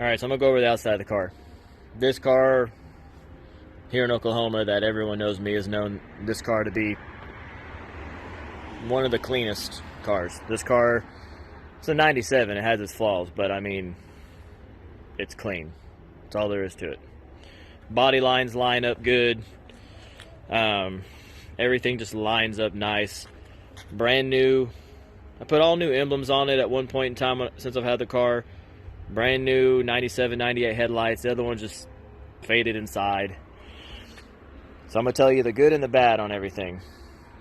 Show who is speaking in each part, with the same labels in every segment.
Speaker 1: Alright, so I'm going to go over the outside of the car. This car here in Oklahoma that everyone knows me has known this car to be one of the cleanest cars. This car, it's a 97. It has its flaws, but I mean, it's clean. That's all there is to it. Body lines line up good. Everything just lines up nice. Brand new. I put all new emblems on it at one point in time since I've had the car. Brand new 97, 98 headlights. The other one's just faded inside. So I'm going to tell you the good and the bad on everything.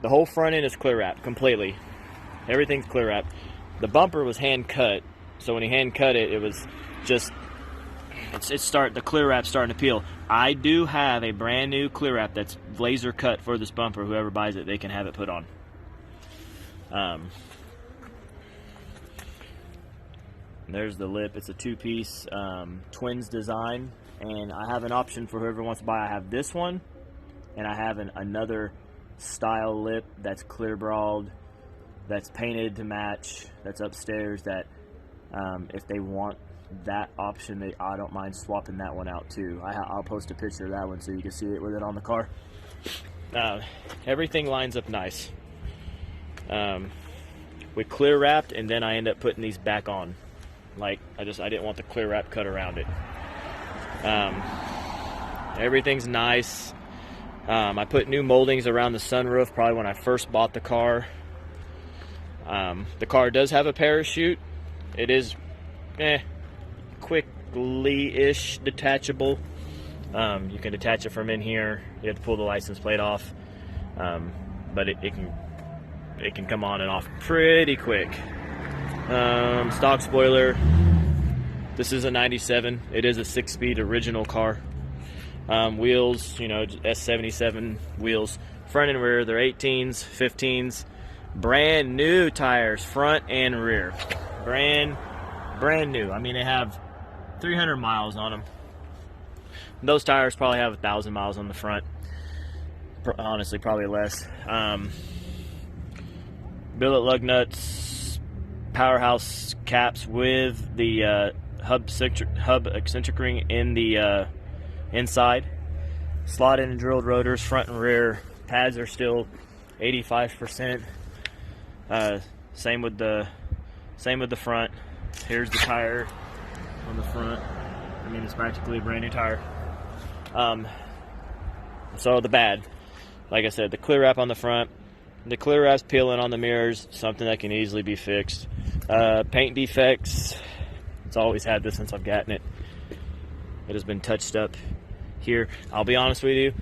Speaker 1: The whole front end is clear wrapped completely. Everything's clear wrapped. The bumper was hand cut. So when he hand cut it, it was just, the clear wrap's starting to peel. I do have a brand new clear wrap that's laser cut for this bumper. Whoever buys it, they can have it put on. There's the lip. It's a two-piece twins design, and I have an option for whoever wants to buy. I have this one, and I have another style lip that's clear browed, that's painted to match, that's upstairs, that if they want that option, I don't mind swapping that one out too. I'll post a picture of that one so you can see it with it on the car. Everything lines up nice. We clear wrapped, and then I end up putting these back on. Like, I didn't want the clear wrap cut around it. Everything's nice. I put new moldings around the sunroof probably when I first bought the car. The car does have a parachute. It is quickly-ish detachable. You can detach it from in here. You have to pull the license plate off, but it can come on and off pretty quick. Stock spoiler. This is a 97. It is a 6-speed original car. Wheels, S77 wheels, front and rear. They're 18s, 15s. Brand new tires, front and rear. Brand new. I mean, they have 300 miles on them. Those tires probably have 1,000 miles on the front. Honestly, probably less. Billet lug nuts, powerhouse caps with the hub eccentric ring in the inside. Slotted and drilled rotors, front and rear. Pads are still 85%. Same with the front. Here's the tire on the front. I mean, it's practically a brand new tire. So the bad, like I said, the clear wrap on the front. The clear wrap's peeling on the mirrors, something that can easily be fixed. Paint defects, it's always had this since I've gotten it. It has been touched up here. I'll be honest with you,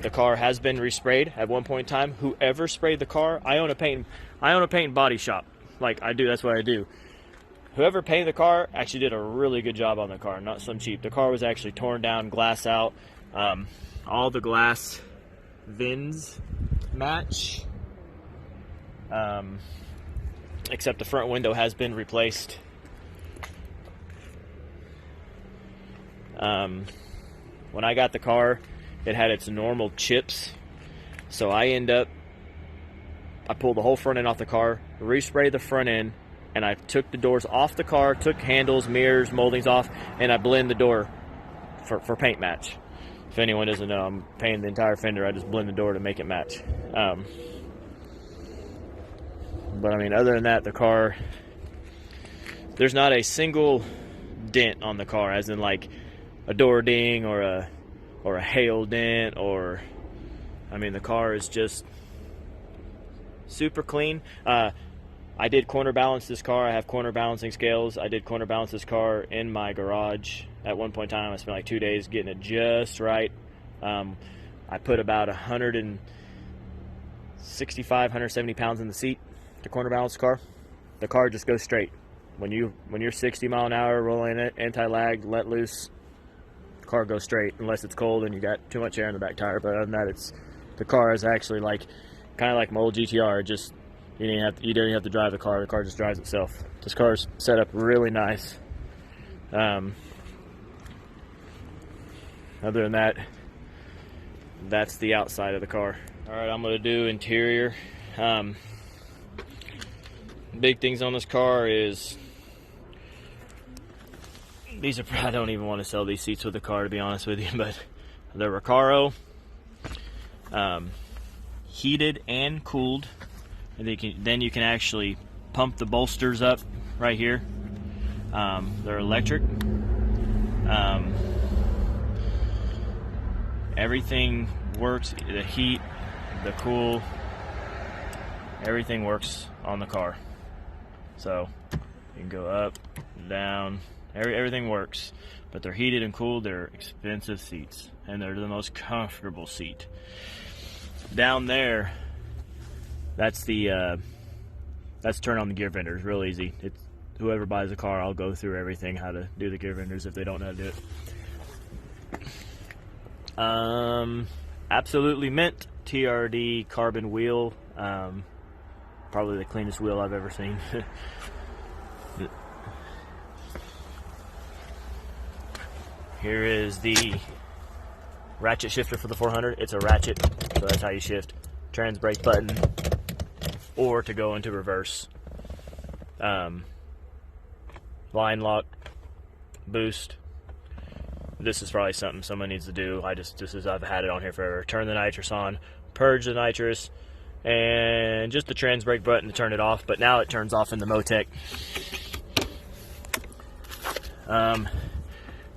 Speaker 1: the car has been resprayed at one point in time. Whoever sprayed the car, I own a paint and body shop. Like, I do, that's what I do. Whoever painted the car actually did a really good job on the car, not some cheap. The car was actually torn down, glass out. All the glass VINs match. Except the front window has been replaced. When I got the car, it had its normal chips, so I pulled the whole front end off the car, resprayed the front end, and I took the doors off the car, took handles, mirrors, moldings off, and I blend the door for paint match. If anyone doesn't know, I'm painting the entire fender. I just blend the door to make it match. But I mean, other than that, the car, there's not a single dent on the car, as in like a door ding or a hail dent, or, I mean, the car is just super clean. I did corner balance this car. I have corner balancing scales. I did corner balance this car in my garage at one point in time. I spent like 2 days getting it just right. I put about 165, 170 pounds in the seat to corner balance the car. The car just goes straight. When you're 60 mile an hour rolling it, anti-lag, let loose, the car goes straight unless it's cold and you got too much air in the back tire. But other than that, the car is actually like kind of like my old GTR. Just you don't even have to drive the car. The car just drives itself. This car's set up really nice. Other than that, that's the outside of the car. All right, I'm gonna do interior. Big things on this car is these are, I don't even want to sell these seats with the car, to be honest with you, but they're Recaro, heated and cooled, and then you can actually pump the bolsters up right here. They're electric. Everything works, the heat, the cool, everything works on the car. So you can go up, down, everything works. But they're heated and cooled, they're expensive seats, and they're the most comfortable seat. Down there, that's turn on the gear fenders, real easy. It's whoever buys a car, I'll go through everything, how to do the gear fenders if they don't know how to do it. Absolutely mint TRD carbon wheel. Probably the cleanest wheel I've ever seen. Here is the ratchet shifter for the 400. It's a ratchet, so that's how you shift. Trans brake button, or to go into reverse. Line lock, boost. This is probably something someone needs to do. I've had it on here forever. Turn the nitrous on, purge the nitrous, and just the trans brake button to turn it off. But now it turns off in the Motec.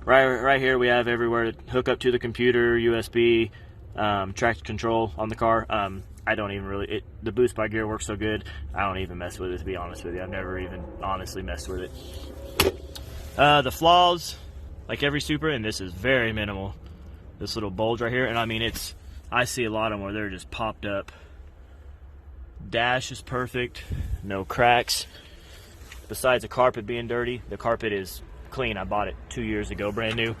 Speaker 1: Right here we have everywhere to hook up to the computer, USB, traction control on the car. I don't even really, the boost by gear works so good, I don't even mess with it, to be honest with you. I've never even honestly messed with it. The flaws, like every Supra, and this is very minimal. This little bulge right here, and I mean, I see a lot of them where they're just popped up. Dash is perfect, no cracks. Besides the carpet being dirty, the carpet is clean. I bought it 2 years ago, brand new.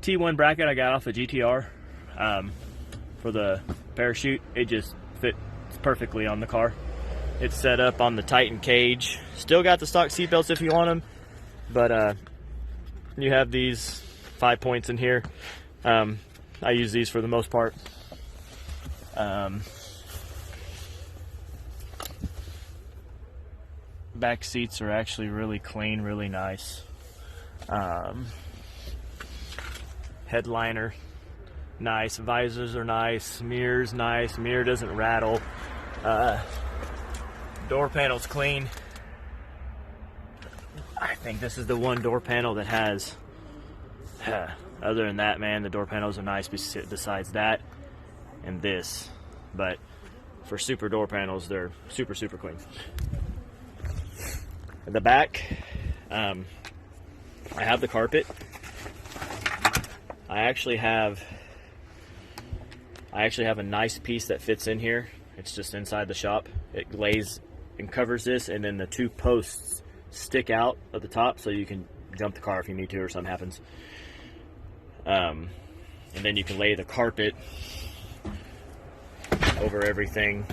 Speaker 1: T1 bracket I got off a GTR for the parachute. It just fits perfectly on the car. It's set up on the Titan cage. Still got the stock seatbelts if you want them, but you have these 5 points in here. I use these for the most part. Back seats are actually really clean, really nice. Headliner, nice. Visors are nice. Mirror's nice. Mirror doesn't rattle. Door panel's clean. I think this is the one door panel that has. Other than that, man, the door panels are nice. Besides that, and this, but for Supra door panels, they're super clean. At the back, I have the carpet. I actually have a nice piece that fits in here. It's just inside the shop. It lays and covers this, and then the 2 posts stick out at the top, so you can jump the car if you need to or something happens. And then you can lay the carpet over everything,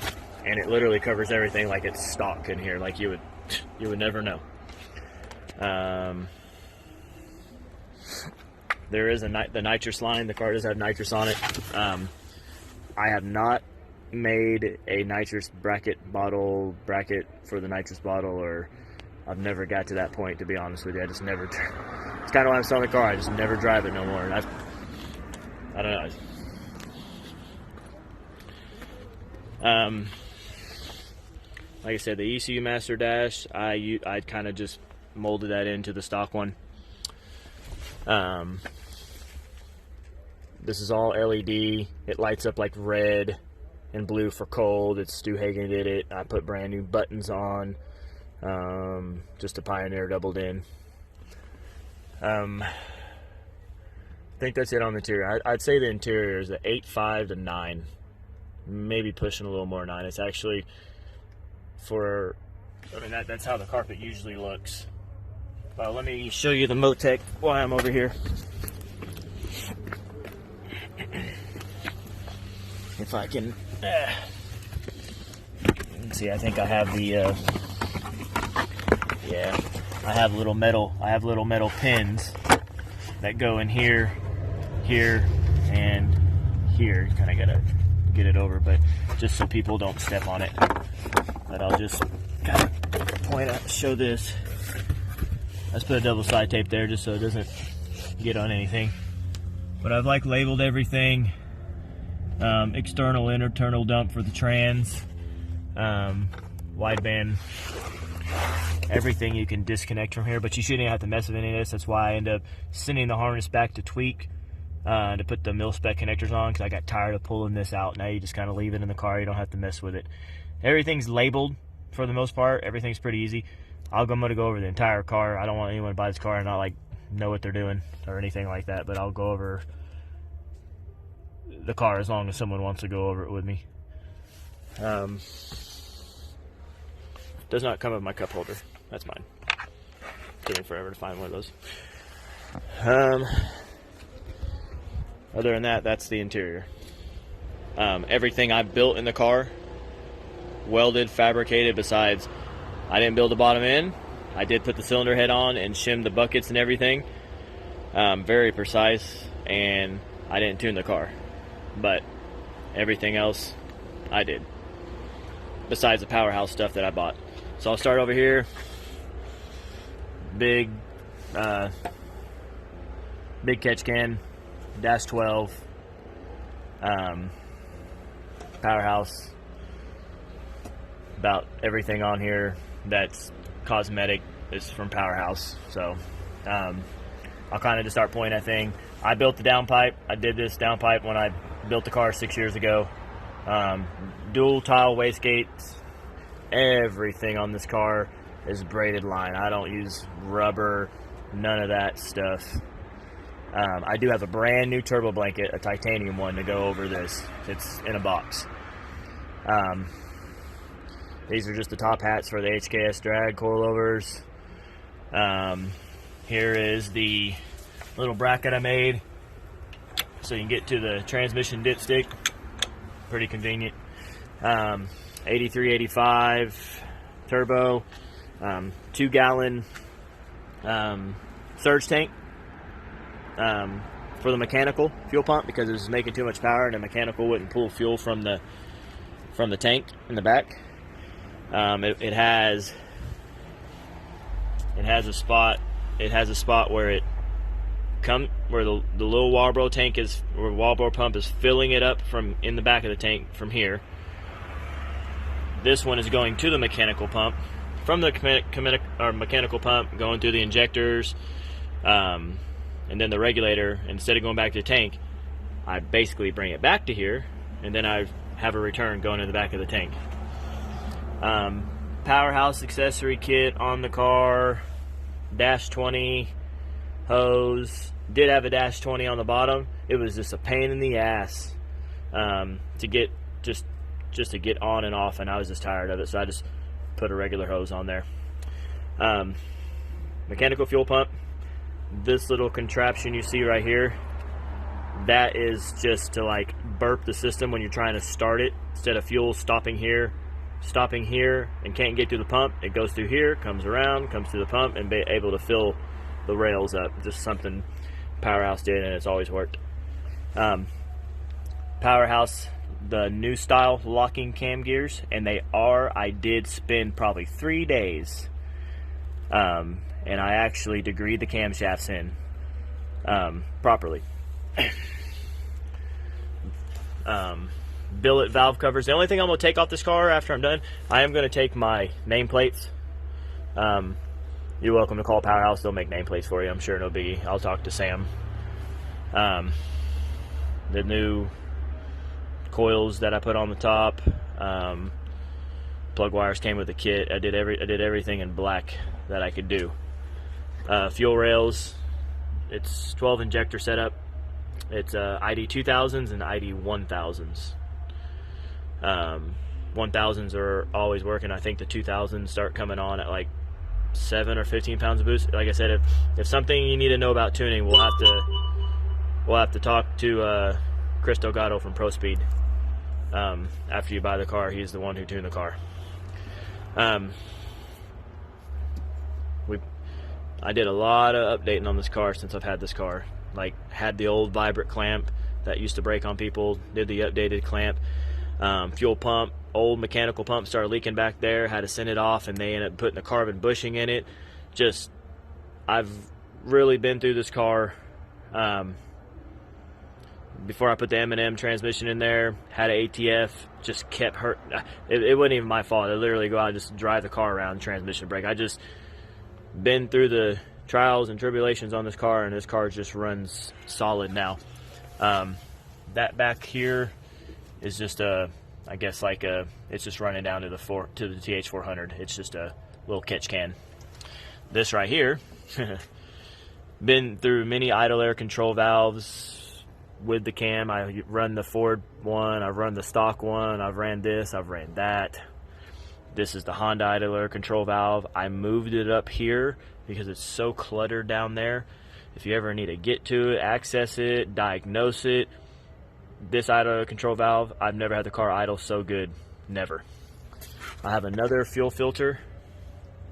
Speaker 1: and it literally covers everything like it's stock in here, like you would never know. There is the nitrous line. The car does have nitrous on it. I have not made a nitrous bracket for the nitrous bottle, or I've never got to that point, to be honest with you. I just never. It's kind of why I'm selling the car. I just never drive it no more. And I don't know. Like I said, the ECU Master Dash, I kind of just molded that into the stock one. This is all LED. It lights up like red and blue for cold. It's Stu Hagen did it. I put brand new buttons on. Just a Pioneer doubled in. I think that's it on the interior. I'd say the interior is an 8.5 to 9. Maybe pushing a little more 9. It's actually that's how the carpet usually looks. Well, let me show you the Motec while I'm over here. If I can see, I think I have the I have little metal pins that go in here, and here. You kind of gotta get it over, but just so people don't step on it. But I'll just kind of point out to show this. Let's put a double side tape there just so it doesn't get on anything. But I've like labeled everything. External, internal dump for the trans. Wideband. Everything you can disconnect from here, but you shouldn't have to mess with any of this. That's why I end up sending the harness back to tweak to put the mil-spec connectors on, because I got tired of pulling this out. Now you just kind of leave it in the car. You don't have to mess with it. Everything's labeled for the most part. Everything's pretty easy. I'm going to go over the entire car. I don't want anyone to buy this car and not like know what they're doing or anything like that, but I'll go over the car as long as someone wants to go over it with me. Does not come with my cup holder. That's mine. Took me forever to find one of those. Other than that, that's the interior. Everything I built in the car, welded, fabricated, besides I didn't build the bottom end. I did put the cylinder head on and shim the buckets and everything. Very precise, and I didn't tune the car. But everything else, I did. Besides the powerhouse stuff that I bought. So I'll start over here. Big catch can, dash 12, powerhouse. About everything on here that's cosmetic is from Powerhouse. So I'll kind of just start pointing at thing. I built the downpipe. I did this downpipe when I built the car 6 years ago. Dual tile wastegates. Everything on this car is braided line. I don't use rubber, none of that stuff. I do have a brand new turbo blanket, a titanium one, to go over this. It's in a box. These are just the top hats for the HKS drag coilovers. Here is the little bracket I made so you can get to the transmission dipstick. Pretty convenient. 8385 turbo, 2-gallon surge tank for the mechanical fuel pump, because it was making too much power and the mechanical wouldn't pull fuel from the tank in the back. It has a spot where where the little Walbro tank is, where Walbro pump is filling it up from in the back of the tank from here. This one is going to the mechanical pump, from the mechanical pump going through the injectors, and then the regulator. Instead of going back to the tank, I basically bring it back to here, and then I have a return going in the back of the tank. Powerhouse accessory kit on the car, dash 20 hose. Did have a dash 20 on the bottom. It was just a pain in the ass to get just to get on and off, and I was just tired of it, so I just put a regular hose on there. Mechanical fuel pump. This little contraption you see right here, that is just to like burp the system when you're trying to start it. Instead of fuel stopping here and can't get to the pump, it goes through here, comes around, comes to the pump, and be able to fill the rails up. Just something Powerhouse did, and it's always worked. Powerhouse, the new style locking cam gears, and I did spend probably 3 days, and I actually degreed the camshafts in properly. Billet valve covers. The only thing I'm going to take off this car after I'm done, I am going to take my nameplates. You're welcome to call Powerhouse. They'll make nameplates for you. I'm sure no biggie. I'll talk to Sam. The new coils that I put on the top. Plug wires came with the kit. I did everything in black that I could do. Fuel rails. It's 12 injector setup. It's ID 2000s and ID 1000s. 1000s are always working. I think the 2000s start coming on at like 7 or 15 pounds of boost. Like I said, if something you need to know about tuning, we'll have to talk to Chris Delgado from ProSpeed. After you buy the car, he's the one who tuned the car. I did a lot of updating on this car since I've had this car. Like, had the old vibrate clamp that used to break on people, did the updated clamp. Fuel pump, old mechanical pump started leaking back there, had to send it off, and they ended up putting a carbon bushing in it. Just, I've really been through this car. Before I put the M&M transmission in there, had an ATF, just kept hurt. It wasn't even my fault. I literally go out and just drive the car around, transmission brake. I just been through the trials and tribulations on this car, and this car just runs solid now. That back here is just a, I guess like a, it's just running down to the TH400. It's just a little catch can. This right here, been through many idle air control valves with the cam. I run the Ford one, I've run the stock one, I've ran this, I've ran that. This is the Honda idle air control valve. I moved it up here because it's so cluttered down there. If you ever need to get to it, access it, diagnose it, this idle air control valve, I've never had the car idle so good. Never. I have another fuel filter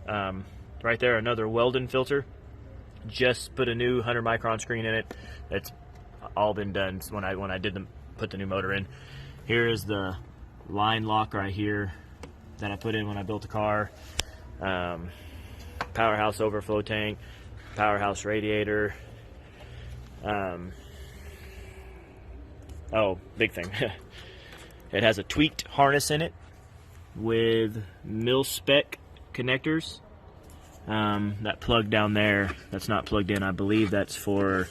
Speaker 1: right there, another Weldon filter. Just put a new 100 micron screen in it. That's all been done when I did put the new motor in. Here is the line lock right here that I put in when I built the car. Powerhouse overflow tank, powerhouse radiator. Oh, big thing. It has a tweaked harness in it with mil-spec connectors. That plug down there, that's not plugged in. I believe that's for,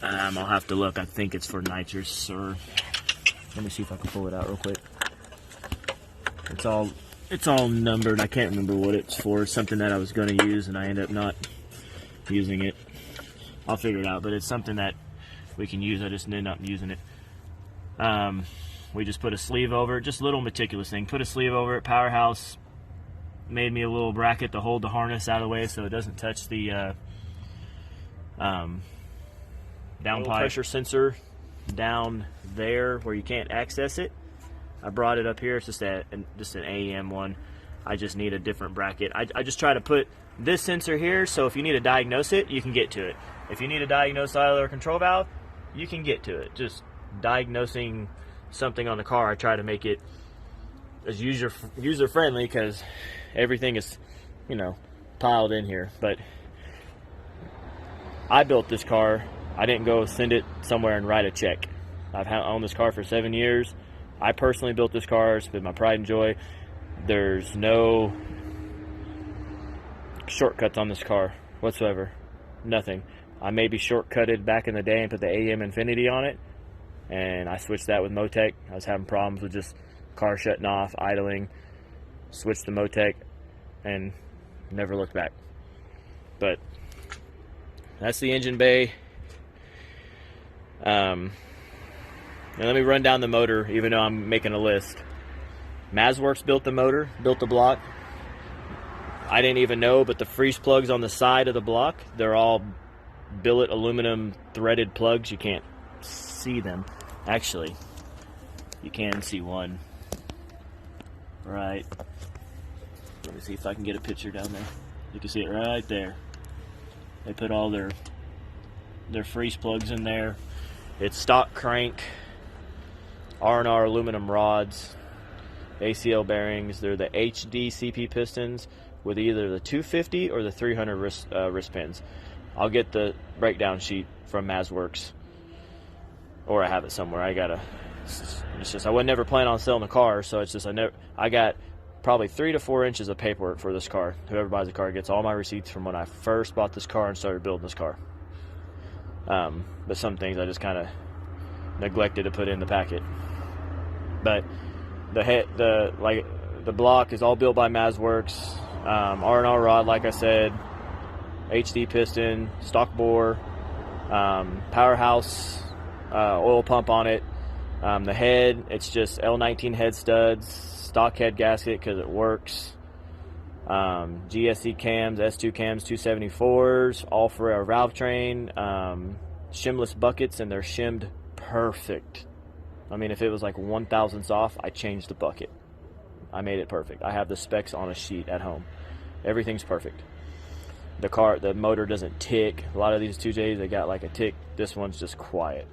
Speaker 1: I'll have to look. I think it's for nitrous, or let me see if I can pull it out real quick. It's all numbered. I can't remember what it's for. It's something that I was going to use and I ended up not using it. I'll figure it out, but it's something that we can use. I just ended up using it. We just put a sleeve over it, just a little meticulous thing. Put a sleeve over it. Powerhouse made me a little bracket to hold the harness out of the way so it doesn't touch the down pressure sensor down there where you can't access it. I brought it up here. It's just an AEM one. I just need a different bracket. I just try to put this sensor here so if you need to diagnose it, you can get to it. If you need to diagnose idle air control valve, you can get to it. Just diagnosing something on the car, I try to make it as user friendly because everything is, you know, piled in here. But I built this car. I didn't go send it somewhere and write a check. I've owned this car for 7 years. I personally built this car. It's been my pride and joy. There's no shortcuts on this car whatsoever. Nothing. I maybe shortcutted back in the day and put the AM Infinity on it, and I switched that with Motec. I was having problems with just car shutting off, idling. Switched to Motec and never looked back. But that's the engine bay. And let me run down the motor, even though I'm making a list. Mazworks built the motor, built the block. I didn't even know, but the freeze plugs on the side of the block, they're all billet aluminum threaded plugs. You can't see them. Actually, you can see one. Right. Let me see if I can get a picture down there. You can see it right there. They put all their freeze plugs in there. It's stock crank, R&R aluminum rods, ACL bearings. They're the HD CP pistons with either the 250 or the 300 wrist pins. I'll get the breakdown sheet from Mazworks, or I have it somewhere. It's just I would never plan on selling the car, so it's just I got probably 3 to 4 inches of paperwork for this car. Whoever buys the car gets all my receipts from when I first bought this car and started building this car. But some things I just kind of neglected to put in the packet. But the block is all built by Mazworks. R&R rod, like I said, HD piston, stock bore, powerhouse oil pump on it. The head, it's just L19 head studs, stock head gasket because it works. GSE cams, S2 cams, 274s, all for our valve train. Shimless buckets, and they're shimmed perfect. I mean, if it was like 1/1000th off, I changed the bucket. I made it perfect. I have the specs on a sheet at home. Everything's perfect. The motor doesn't tick. A lot of these 2Js, they got like a tick. This one's just quiet.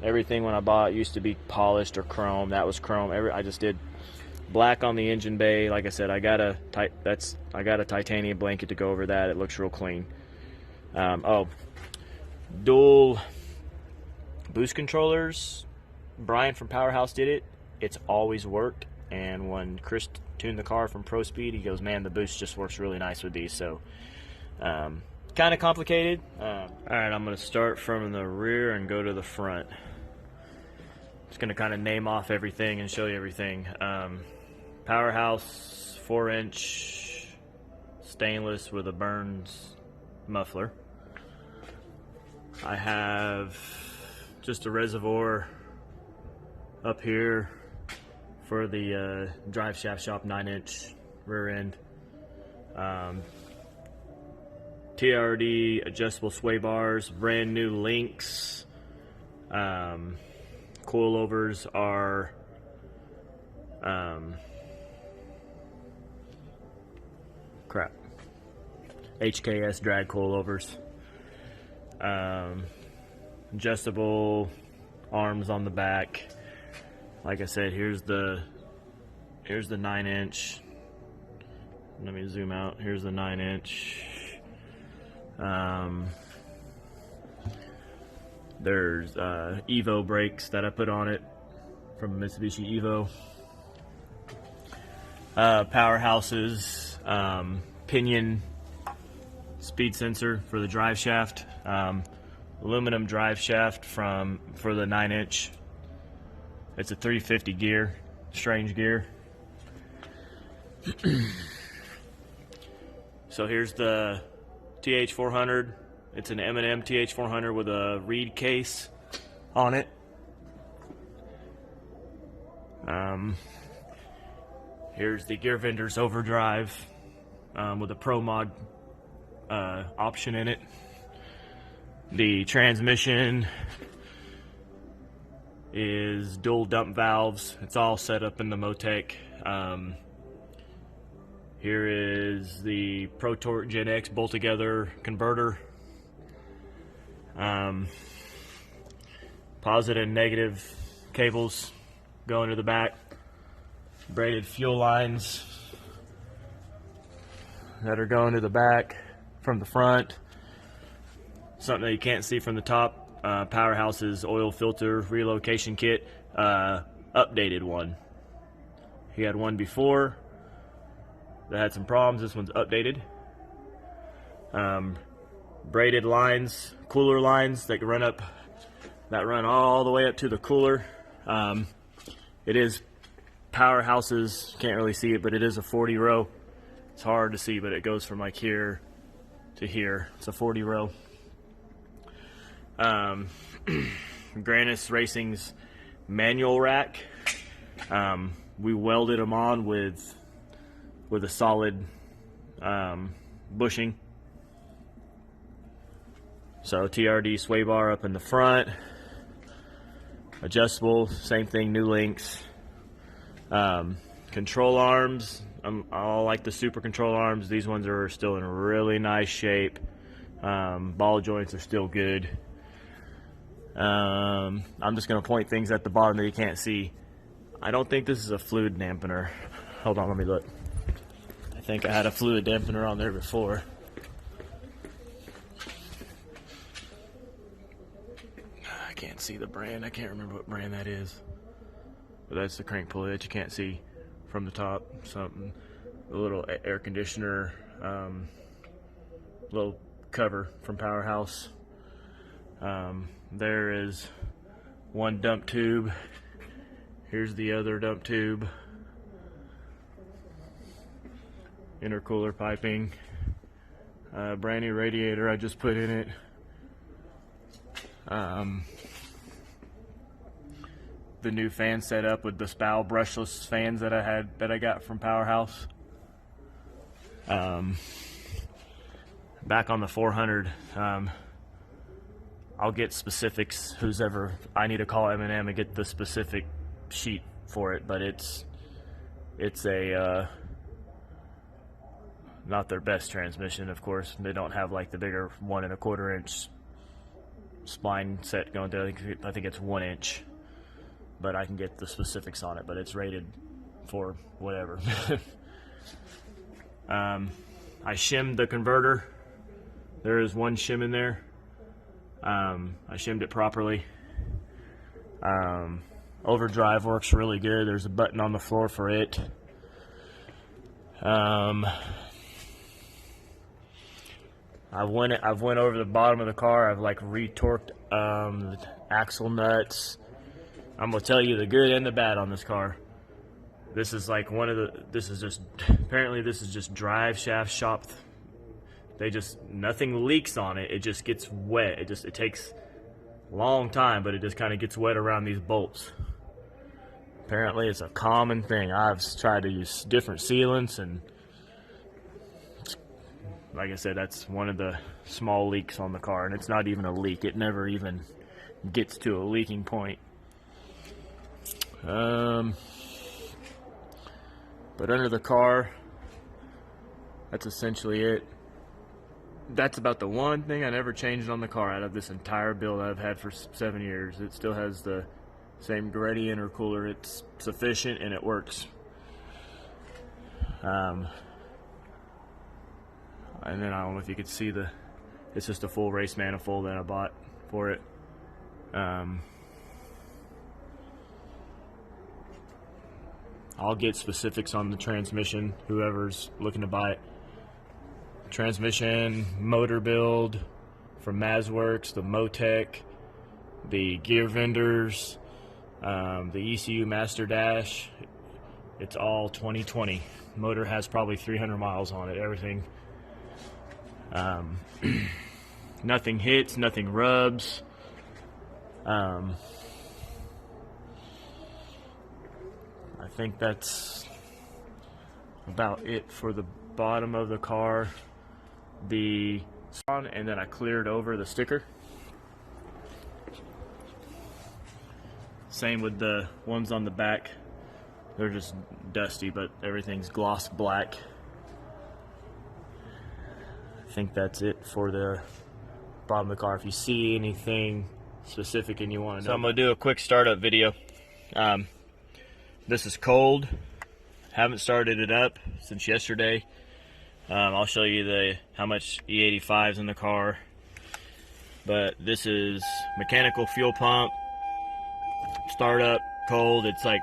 Speaker 1: Everything when I bought used to be polished or chrome. That was chrome. I just did black on the engine bay. Like I said, I got a titanium blanket to go over that. It looks real clean. Oh, dual boost controllers. Brian from Powerhouse did it. It's always worked. And when Chris tuned the car from Pro Speed, he goes, man, the boost just works really nice with these. So kind of complicated. All right, I'm going to start from the rear and go to the front. Just going to kind of name off everything and show you everything. Powerhouse 4-inch stainless with a Burns muffler. I have just a reservoir up here for the drive shaft shop 9-inch rear end. TRD adjustable sway bars, brand new links. Coilovers are HKS drag coilovers. Adjustable arms on the back. Like I said, here's the 9-inch. Let me zoom out. Here's the 9-inch. There's Evo brakes that I put on it from Mitsubishi Evo. Powerhouses, pinion speed sensor for the drive shaft, aluminum drive shaft for the 9-inch. It's a 350 gear, strange gear. So here's the TH400. It's an M&M TH400 with a reed case on it. Here's the Gear Vendors Overdrive with a Pro Mod option in it. The transmission is dual dump valves. It's all set up in the Motec. Here is the Pro Torque Gen X bolt together converter. Positive and negative cables going to the back. Braided fuel lines that are going to the back from the front. Something that you can't see from the top. Powerhouse's oil filter relocation kit. Updated one. He had one before that had some problems. This one's updated. Braided lines, cooler lines that run all the way up to the cooler. It is Powerhouse's, can't really see it, but it is a 40 row. It's hard to see, but it goes from like here to here. It's a 40 row. Granis Racing's manual rack. We welded them on with a solid bushing. So TRD sway bar up in the front. Adjustable, same thing, new links. Control arms, I like the Supra control arms. These ones are still in really nice shape. Ball joints are still good. I'm just going to point things at the bottom that you can't see. I don't think this is a fluid dampener. Hold on, let me look. I think I had a fluid dampener on there before. I can't see the brand. I can't remember what brand that is. But that's the crank pulley that you can't see from the top. Something, a little air conditioner, little cover from Powerhouse. There is one dump tube. Here's the other dump tube. Intercooler piping. Brand new radiator I just put in it. The new fan setup with the Spal brushless fans that I got from Powerhouse. Back on the 400, I'll get specifics. I need to call M&M and get the specific sheet for it, but it's a not their best transmission, of course. They don't have like the bigger 1 1/4 inch spline set going through. I think it's 1 inch, but I can get the specifics on it, but it's rated for whatever. I shimmed the converter. There is one shim in there. I shimmed it properly. Overdrive works really good. There's a button on the floor for it. I've went over the bottom of the car. I've like retorqued the axle nuts. I'm gonna tell you the good and the bad on this car. This is like apparently this is just drive shaft shop. Nothing leaks on it. It just gets wet. It takes a long time, but it just kind of gets wet around these bolts. Apparently it's a common thing. I've tried to use different sealants, and like I said, that's one of the small leaks on the car, and it's not even a leak. It never even gets to a leaking point. But under the car, that's essentially it. That's about the one thing I never changed on the car out of this entire build I've had for 7 years. It still has the same Greddy intercooler. It's sufficient and it works. And then I don't know if you could see it's just a full race manifold that I bought for it. I'll get specifics on the transmission, whoever's looking to buy it. Transmission, motor build from Mazworks, the Motec, the gear vendors, the ECU Master Dash. It's all 2020. Motor has probably 300 miles on it, everything. Nothing hits, nothing rubs. I think that's about it for the bottom of the car. And then I cleared over the sticker. Same with the ones on the back. They're just dusty, but everything's gloss black. I think that's it for the bottom of the car. If you see anything specific and you want to know. So I'm going to do a quick startup video. This is cold. Haven't started it up since yesterday. I'll show you how much E85 is in the car. But this is mechanical fuel pump. Startup, cold. It's like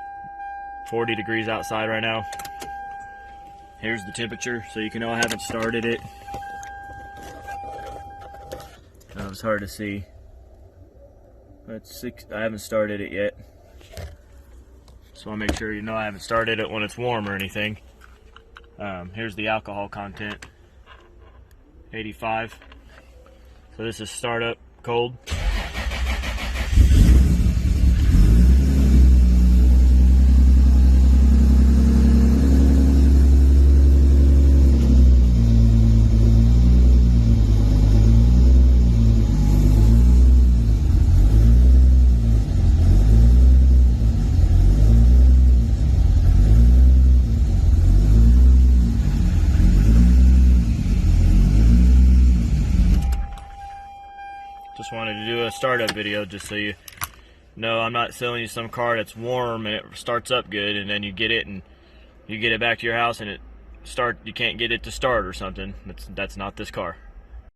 Speaker 1: 40 degrees outside right now. Here's the temperature, so you can know I haven't started it. It's hard to see. That's 6. I haven't started it yet. So I'll make sure you know I haven't started it when it's warm or anything. Here's the alcohol content. 85. So this is startup, cold. Just wanted to do a startup video just so you know I'm not selling you some car that's warm and it starts up good and then you get it and you get it back to your house and you can't get it to start or something. That's not this car.